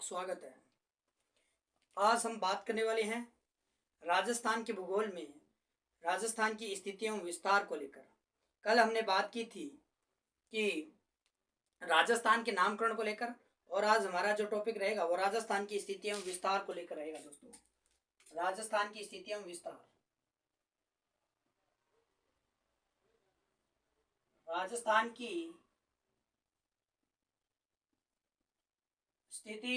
हार्दिक स्वागत है। आज हम बात करने वाले हैं राजस्थान के भूगोल में राजस्थान की स्थिति एवं विस्तार को लेकर। कल हमने बात की थी कि राजस्थान के नामकरण को लेकर, और आज हमारा जो टॉपिक रहेगा वो राजस्थान की स्थिति एवं विस्तार को लेकर रहेगा। दोस्तों, राजस्थान की स्थिति एवं विस्तार। राजस्थान की स्थिति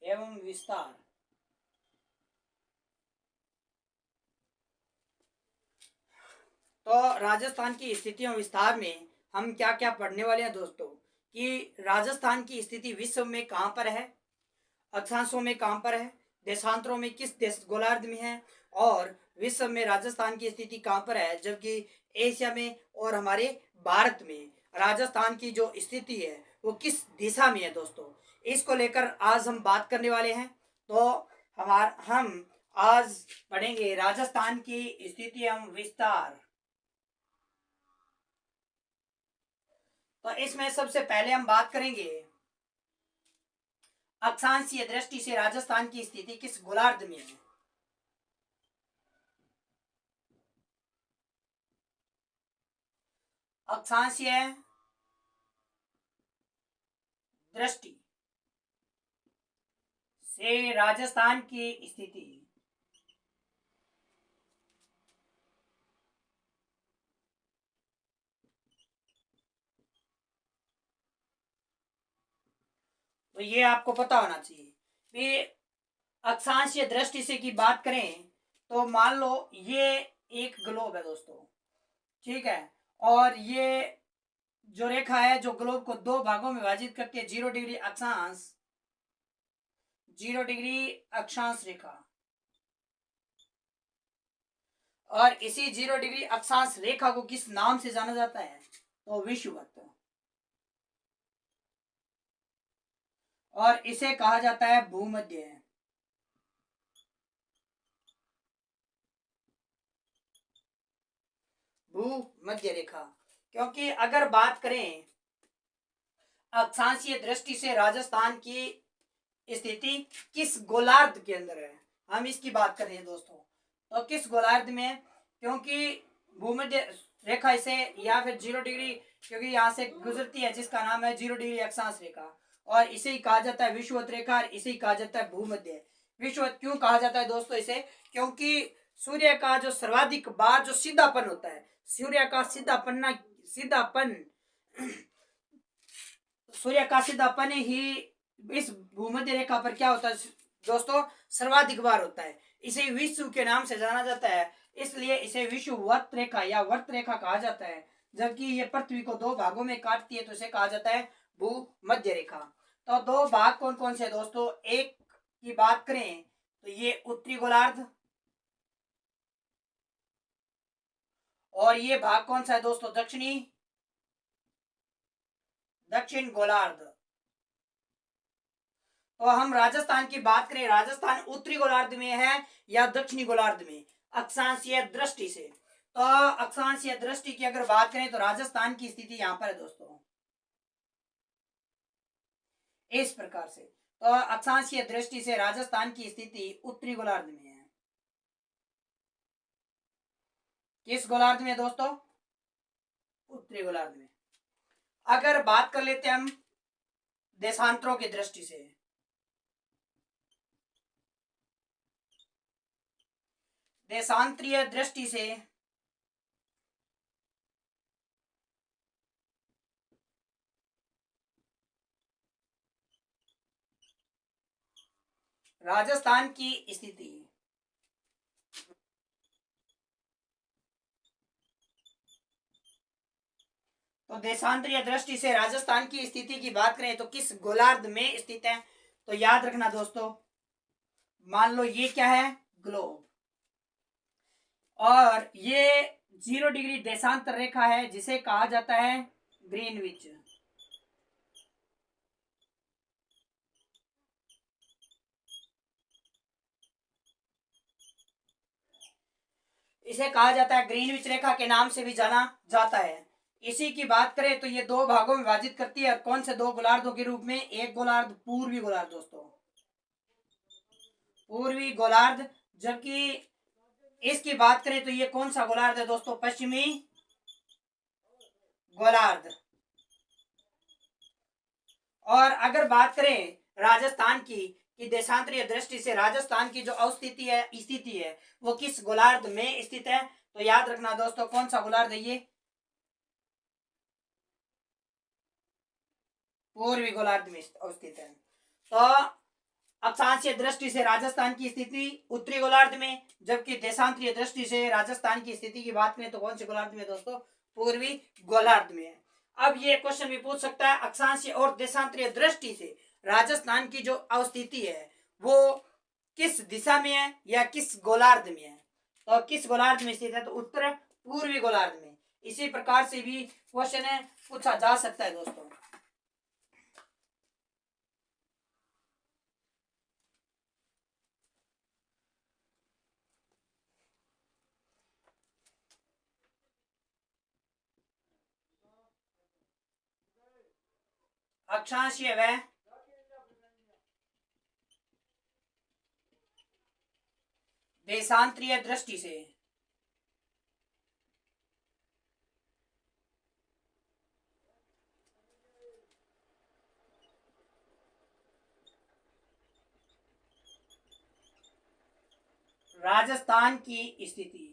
एवं विस्तार। तो राजस्थान की स्थिति एवं विस्तार में हम क्या क्या पढ़ने वाले हैं दोस्तों, कि राजस्थान की स्थिति विश्व में कहाँ पर है, अक्षांशों में कहाँ पर है, देशांतरों में किस देश गोलार्ध में है, और विश्व में राजस्थान की स्थिति कहाँ पर है, जबकि एशिया में और हमारे भारत में राजस्थान की जो स्थिति है वो किस दिशा में है। दोस्तों, इसको लेकर आज हम बात करने वाले हैं। तो हम आज पढ़ेंगे राजस्थान की स्थिति एवं विस्तार। तो इसमें सबसे पहले हम बात करेंगे अक्षांशीय दृष्टि से राजस्थान की स्थिति किस गोलार्ध में है। अक्षांशीय दृष्टि से राजस्थान की स्थिति तो ये आपको पता होना चाहिए कि अक्षांशीय दृष्टि से की बात करें तो मान लो ये एक ग्लोब है दोस्तों, ठीक है, और ये जो रेखा है जो ग्लोब को दो भागों में विभाजित करती है, 0 डिग्री अक्षांश, 0 डिग्री अक्षांश रेखा, और इसी 0 डिग्री अक्षांश रेखा को किस नाम से जाना जाता है, तो विषुवत, और इसे कहा जाता है भूमध्य। भूमध्य रेखा, क्योंकि अगर बात करें अक्षांशीय दृष्टि से राजस्थान की स्थिति किस गोलार्ध के अंदर है, हम इसकी बात कर रहे हैं दोस्तों, तो किस गोलार्ध में, क्योंकि भूमध्य रेखा इसे या फिर 0 डिग्री, क्योंकि यहाँ से गुजरती है जिसका नाम है 0 डिग्री अक्षांश रेखा, और इसे ही कहा जाता है विषुवत रेखा, और इसे ही कहा जाता है भूमध्य। विषुवत क्यों कहा जाता है दोस्तों इसे, क्योंकि सूर्य का जो सर्वाधिक बार जो सीधापन होता है, सूर्य का सीधापन ही इस भूमध्य रेखा पर क्या होता है दोस्तों, सर्वाधिक बार होता है। इसे विश्व के नाम से जाना जाता है, इसलिए इसे विषुवत रेखा या वर्त रेखा कहा जाता है। जबकि ये पृथ्वी को दो भागों में काटती है तो इसे कहा जाता है भूमध्य रेखा। तो दो भाग कौन कौन से दोस्तों, एक की बात करें तो ये उत्तरी गोलार्ध, और ये भाग कौन सा है दोस्तों, दक्षिण गोलार्ध। तो हम राजस्थान की बात करें, राजस्थान उत्तरी गोलार्ध में है या दक्षिणी गोलार्ध में, अक्षांशीय दृष्टि से। तो अक्षांशीय दृष्टि की अगर बात करें तो राजस्थान की स्थिति यहां पर है दोस्तों, इस प्रकार से। तो अक्षांशीय दृष्टि से राजस्थान की स्थिति उत्तरी गोलार्ध में है। किस गोलार्ध में दोस्तों, उत्तरी गोलार्ध में। अगर बात कर लेते हैं हम देशांतरों की दृष्टि से, देशांतरीय दृष्टि से राजस्थान की स्थिति, तो देशांतरीय दृष्टि से राजस्थान की स्थिति की बात करें तो किस गोलार्ध में स्थित है, तो याद रखना दोस्तों, मान लो ये क्या है, ग्लोब, और ये 0 डिग्री देशांतर रेखा है जिसे कहा जाता है ग्रीनविच। इसे कहा जाता है ग्रीनविच रेखा के नाम से भी जाना जाता है। इसी की बात करें तो ये दो भागों में विभाजित करती है। और कौन से दो गोलार्धों के रूप में? एक गोलार्ध पूर्वी गोलार्ध दोस्तों, पूर्वी गोलार्ध। जबकि इसकी बात करें तो ये कौन सा गोलार्ध है दोस्तों? पश्चिमी गोलार्ध। और अगर बात करें राजस्थान की, कि देशांतरीय दृष्टि से राजस्थान की जो अवस्थिति है, स्थिति है, वो किस गोलार्ध में स्थित है? तो याद रखना दोस्तों, कौन सा गोलार्ध है ये? पूर्वी गोलार्ध में अवस्थित है। तो अक्षांशीय दृष्टि से राजस्थान की स्थिति उत्तरी गोलार्ध में, जबकि देशांतरीय दृष्टि से राजस्थान की स्थिति की बात करें तो कौन से गोलार्ध में दोस्तों? पूर्वी गोलार्ध में है। अब ये क्वेश्चन भी पूछ सकता है, अक्षांशीय और देशांतरीय दृष्टि से राजस्थान की जो अवस्थिति है वो किस दिशा में है या किस गोलार्ध में है? तो किस गोलार्ध में स्थित है? तो उत्तर पूर्वी गोलार्ध में। इसी प्रकार से भी क्वेश्चन है पूछा जा सकता है दोस्तों। अक्षांशीय व देशांतरीय दृष्टि से राजस्थान की स्थिति।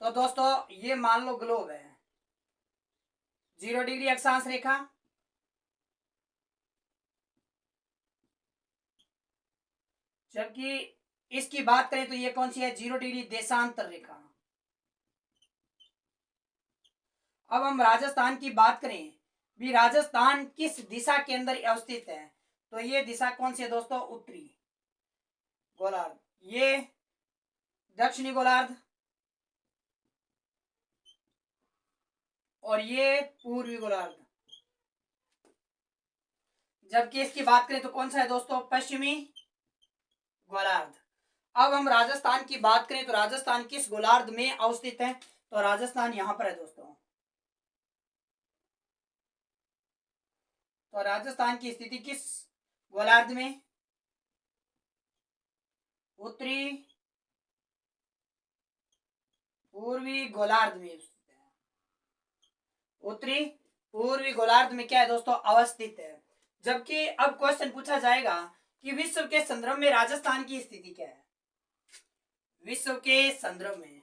तो दोस्तों ये मान लो ग्लोब है, 0 डिग्री अक्षांश रेखा, जबकि इसकी बात करें तो ये कौन सी है? 0 डिग्री देशांतर रेखा। अब हम राजस्थान की बात करें, भी राजस्थान किस दिशा के अंदर अवस्थित है? तो ये दिशा कौन सी है दोस्तों? उत्तरी गोलार्ध। ये दक्षिणी गोलार्ध और ये पूर्वी गोलार्ध। जबकि इसकी बात करें तो कौन सा है दोस्तों? पश्चिमी गोलार्ध। अब हम राजस्थान की बात करें तो राजस्थान किस गोलार्ध में अवस्थित है? तो राजस्थान यहां पर है दोस्तों। तो राजस्थान की स्थिति किस गोलार्ध में? उत्तरी पूर्वी गोलार्ध में स्थित है। उत्तरी पूर्वी गोलार्ध में क्या है दोस्तों? अवस्थित है। जबकि अब क्वेश्चन पूछा जाएगा कि विश्व के संदर्भ में राजस्थान की स्थिति क्या है? विश्व के संदर्भ में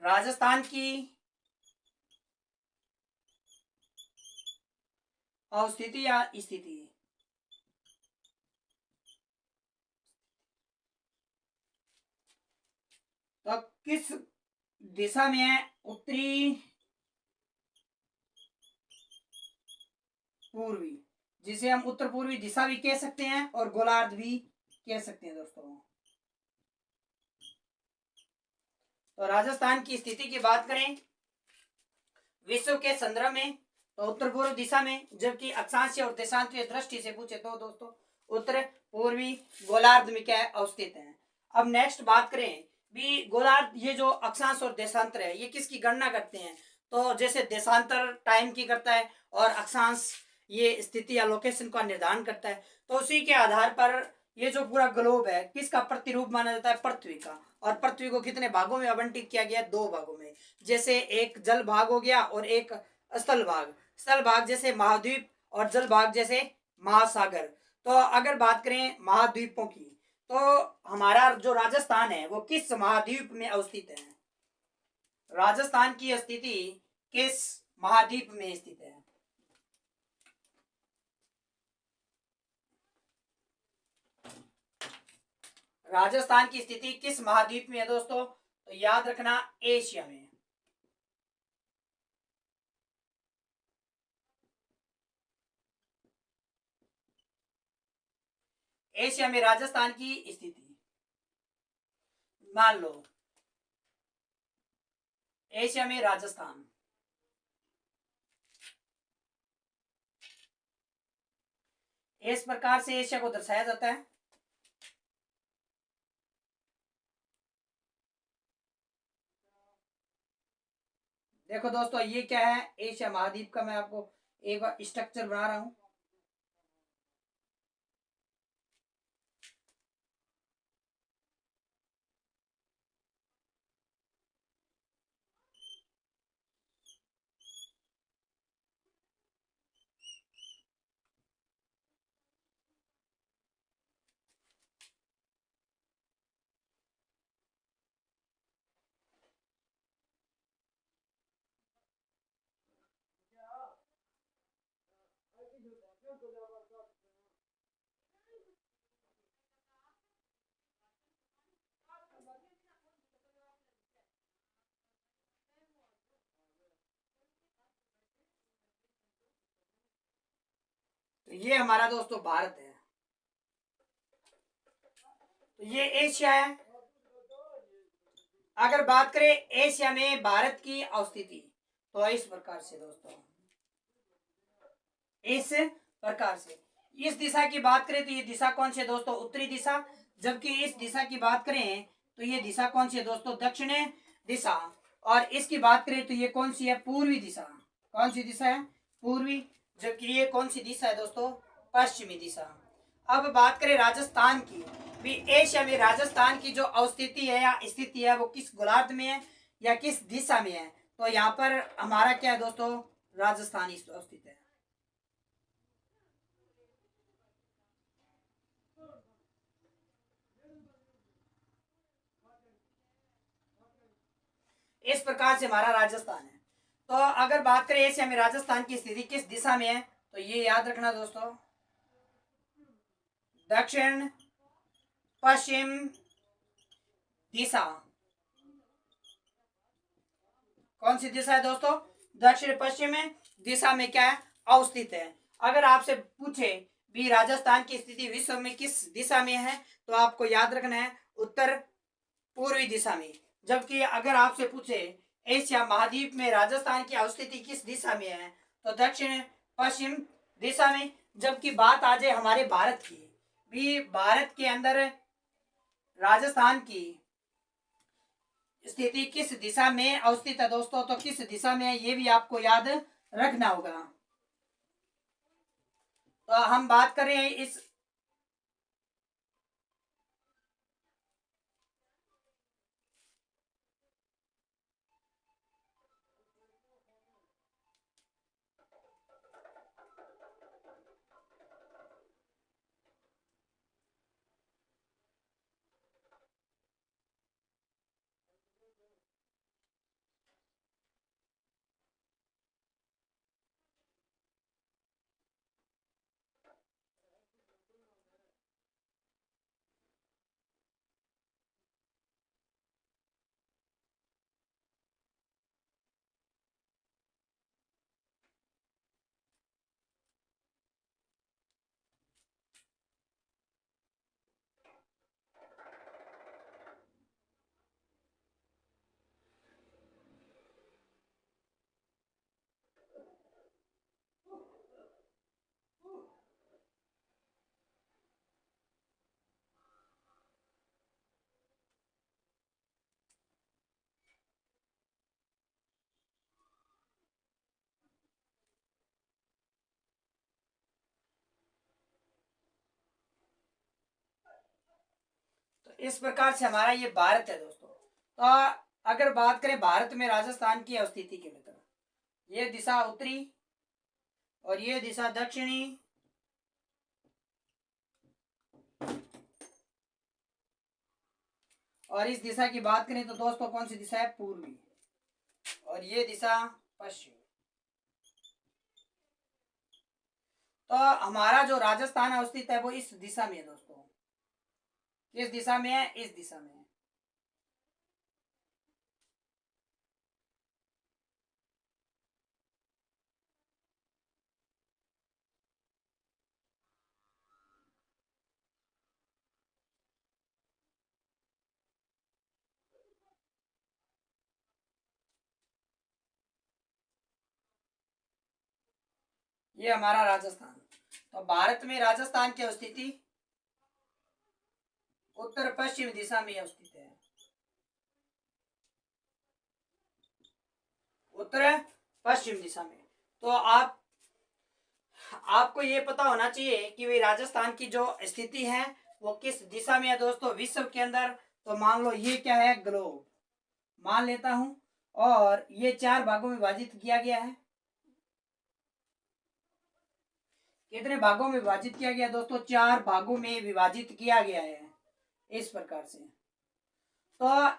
राजस्थान की अवस्थिति या स्थिति। तो किस दिशा में है? उत्तरी पूर्वी, जिसे हम उत्तर पूर्वी दिशा भी कह सकते हैं और गोलार्ध भी कह सकते हैं दोस्तों। तो राजस्थान की स्थिति की बात करें विश्व के संदर्भ में तो उत्तर पूर्व दिशा में, जबकि अक्षांशीय और देशांतरीय दृष्टि से पूछे तो दोस्तों उत्तर पूर्वी गोलार्ध में क्या है? अवस्थित है। अब नेक्स्ट बात करें भी गोलार्ध, ये जो अक्षांश और देशांतर है ये किसकी गणना करते हैं? तो जैसे देशांतर टाइम की करता है और अक्षांश ये स्थिति या लोकेशन का निर्धारण करता है। तो उसी के आधार पर ये जो पूरा ग्लोब है किसका प्रतिरूप माना जाता है? पृथ्वी का। और पृथ्वी को कितने भागों में आवंटित किया गया? 2 भागों में। जैसे एक जल भाग हो गया और एक स्थल भाग। स्थल भाग जैसे महाद्वीप और जल भाग जैसे महासागर। तो अगर बात करें महाद्वीपों की तो हमारा जो राजस्थान है वो किस महाद्वीप में अवस्थित है? राजस्थान की स्थिति किस महाद्वीप में स्थित है? राजस्थान की स्थिति किस महाद्वीप में है दोस्तों? तो याद रखना एशिया में। एशिया में राजस्थान की स्थिति मान लो एशिया में राजस्थान। इस प्रकार से एशिया को दर्शाया जाता है। देखो दोस्तों, ये क्या है, एशिया महाद्वीप का मैं आपको एक बार स्ट्रक्चर बना रहा हूं। तो ये हमारा दोस्तों भारत है, तो ये एशिया है। अगर बात करें एशिया में भारत की अवस्थिति, तो इस प्रकार से दोस्तों, इस प्रकार से इस दिशा की बात करें तो ये दिशा कौन सी है दोस्तों, उत्तरी दिशा। जबकि इस दिशा की बात करें तो ये दिशा कौन सी है दोस्तों, दक्षिणी दिशा। और इसकी बात करें तो ये कौन सी है, पूर्वी दिशा। कौन सी दिशा है, पूर्वी। जबकि ये कौन सी दिशा है दोस्तों, पश्चिमी दिशा। अब बात करें राजस्थान की, भी एशिया में राजस्थान की जो अवस्थिति है या स्थिति है वो किस गोलार्ध में है या किस दिशा में है, तो यहाँ पर हमारा क्या है दोस्तों, राजस्थान अवस्थित है। इस प्रकार से हमारा राजस्थान है। तो अगर बात करें एशिया में राजस्थान की स्थिति किस दिशा में है, तो ये याद रखना दोस्तों, दक्षिण पश्चिम दिशा। कौन सी दिशा है दोस्तों, दक्षिण पश्चिम दिशा में क्या है, अवस्थित है। अगर आपसे पूछे भी राजस्थान की स्थिति विश्व में किस दिशा में है, तो आपको याद रखना है उत्तर पूर्वी दिशा में। जबकि अगर आपसे पूछे एशिया महाद्वीप में राजस्थान की अवस्थिति किस दिशा में है, तो दक्षिण पश्चिम दिशा में। जबकि बात आ जाए हमारे भारत की, भी भारत के अंदर राजस्थान की स्थिति किस दिशा में अवस्थित है दोस्तों, तो किस दिशा में है ये भी आपको याद रखना होगा। तो हम बात कर रहे हैं इस, तो इस प्रकार से हमारा ये भारत है दोस्तों। तो अगर बात करें भारत में राजस्थान की अवस्थिति के लेकर, ये दिशा उत्तरी और ये दिशा दक्षिणी, और इस दिशा की बात करें तो दोस्तों कौन सी दिशा है, पूर्वी, और ये दिशा पश्चिम। तो हमारा जो राजस्थान अवस्थित है वो इस दिशा में है दोस्तों। किस दिशा में है, इस दिशा में है। ये हमारा राजस्थान। तो भारत में राजस्थान की स्थिति उत्तर पश्चिम दिशा में स्थित है। उत्तर पश्चिम दिशा में। तो आपको ये पता होना चाहिए कि वे राजस्थान की जो स्थिति है वो किस दिशा में है दोस्तों विश्व के अंदर। तो मान लो ये क्या है, ग्लोब मान लेता हूं, और ये 4 भागों में विभाजित किया गया है। कितने भागों में विभाजित किया गया दोस्तों? 4 भागों में विभाजित किया गया है इस प्रकार से। तो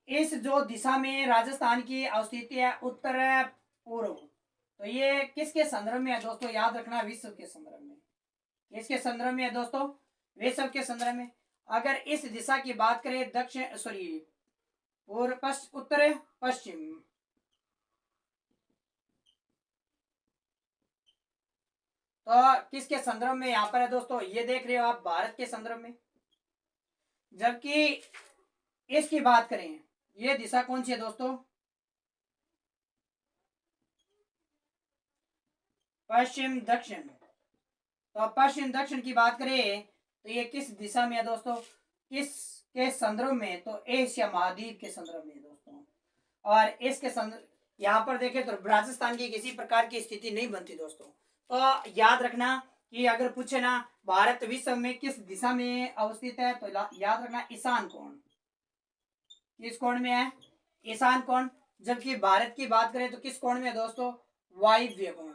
इस जो दिशा में राजस्थान की अवस्थिति है उत्तर पूर्व, तो ये किसके संदर्भ में है दोस्तों? याद रखना, विश्व के संदर्भ में। किसके संदर्भ में है दोस्तों? विश्व के संदर्भ में। अगर इस दिशा की बात करें दक्षिण पूर्व उत्तर पश्चिम, तो किसके संदर्भ में यहाँ पर है दोस्तों? ये देख रहे हो आप, भारत के संदर्भ में। जबकि इसकी बात करें, ये दिशा कौन सी है दोस्तों? पश्चिम दक्षिण। तो पश्चिम दक्षिण की बात करें तो ये किस दिशा में है दोस्तों? किसके संदर्भ में? तो एशिया महाद्वीप के संदर्भ में दोस्तों। और इसके संदर्भ यहाँ पर देखें तो राजस्थान की किसी प्रकार की स्थिति नहीं बनती दोस्तों। तो याद रखना कि अगर पूछे ना भारत विश्व में किस दिशा में अवस्थित है, तो याद रखना ईशान कोण। किस कोण में है? ईशान कोण। जबकि भारत की बात करें तो किस कोण में है दोस्तों? वायव्य कोण।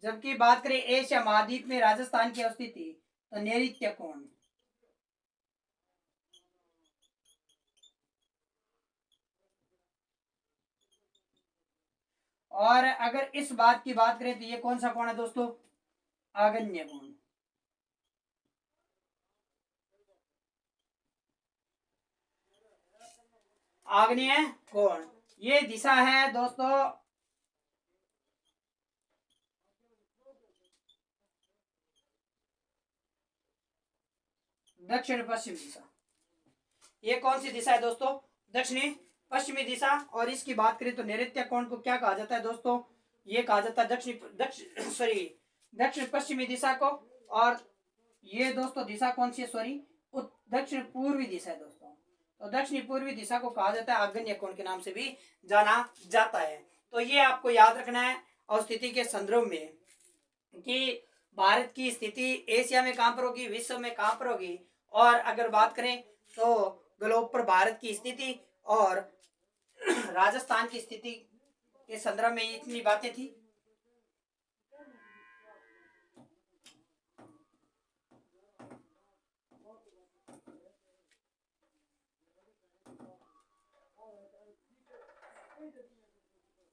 जबकि बात करें एशिया महाद्वीप में राजस्थान की स्थिति, तो नैऋत्य कोण। और अगर इस बात की बात करें तो ये कौन सा कोण है दोस्तों? आग्नेय कोण। आग्नेय कोण ये दिशा है दोस्तों दक्षिण पश्चिम दिशा। ये कौन सी दिशा है दोस्तों? दक्षिणी पश्चिमी दिशा। और इसकी बात करें तो नैऋत्य कोण को क्या कहा जाता है दोस्तों? ये कहा जाता है दक्षिण पश्चिमी दिशा को। और ये दोस्तों दिशा कौन सी है? दक्षिण पूर्वी दिशा है दोस्तों। तो दक्षिणी पूर्वी दिशा को कहा जाता है आग्नेय कोण के नाम से भी जाना जाता है। तो ये आपको याद रखना है अवस्थिति के संदर्भ में कि भारत की स्थिति एशिया में कहां पर होगी, विश्व में कहां पर होगी। और अगर बात करें तो ग्लोब पर भारत की स्थिति और राजस्थान की स्थिति के संदर्भ में इतनी बातें थी।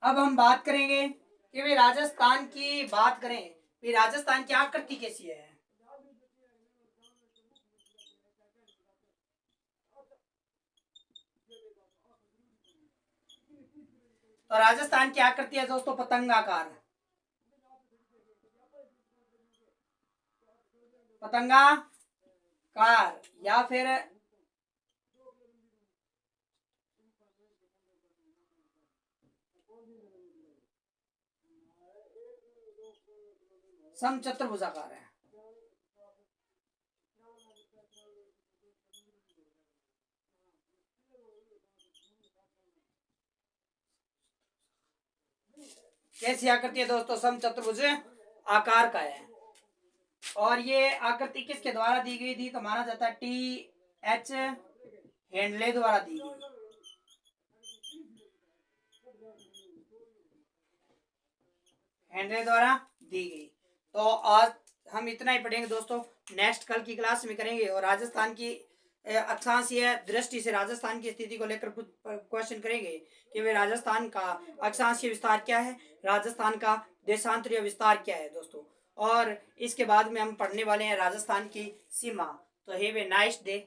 अब हम बात करेंगे कि वे राजस्थान की बात करें, वे राजस्थान की आकृति कैसी है। तो राजस्थान की आकृति है दोस्तों पतंगाकार। पतंगाकार या फिर समचतुर्भुजाकार है। कैसी आकृति है दोस्तों? समचतुर्भुज आकार का है। और ये आकृति किसके द्वारा दी गई थी? तो माना जाता है T.H. हेंडले द्वारा दी गई। हेनरी द्वारा दी गई। तो आज हम इतना ही पढ़ेंगे दोस्तों। नेक्स्ट कल की क्लास में करेंगे और राजस्थान की अक्षांशीय दृष्टि से राजस्थान की स्थिति को लेकर कुछ क्वेश्चन करेंगे कि वे राजस्थान का अक्षांशीय विस्तार क्या है, राजस्थान का देशांतरीय विस्तार क्या है दोस्तों। और इसके बाद में हम पढ़ने वाले हैं राजस्थान की सीमा। तो हैव ए नाइस डे।